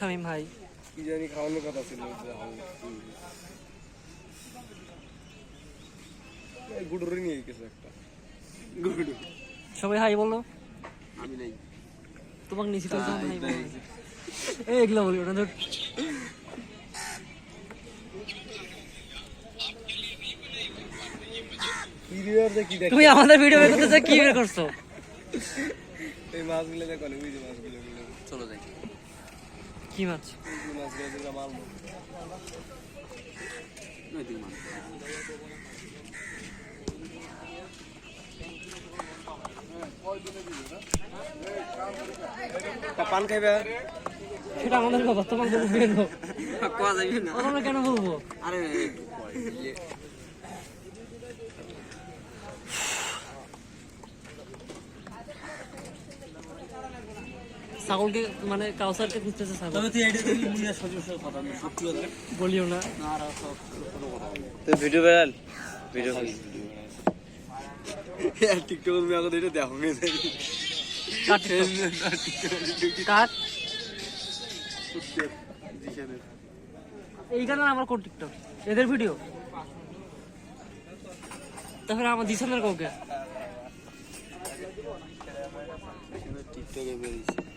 শামিম ভাই কি জানি খাওয়ানোর কথা ছিল গুড়ুরি নিয়ে গেছে একটা গুড়ু সবাই হাই বলো আমি নাই তোমাকে নিচে তো হাই বলো এগুলো বলি ওটা তুমি আমাদের ভিডিও বের করতেছো কি বের করছো এই মাছগুলো দেখো না ওই যে মাছগুলো চলো যাই কি মাছ এই মাছগুলো যেটা মারবো নদী মাছ পান খাইবে সেটা আমাদের কথা তোমাকে বলবো কোয়া যাবে না আমরা কেন বলবো আরে ছাগলকে মানে কাউসারকে খুঁজতেছে ছাগল তবে তুই এইটা দেখি মুইয়া সজীব কথা আমি সত্যি কথা বলিও না আর সব তো ভিডিও ভাইরাল ভিডিও টিকটক আমি আগে এটা দেখো কাট এইখানে আমার কোন টিকটক এদের ভিডিও তারপরে আমার দিশানের কাউকে টিকটকে বেরিয়েছে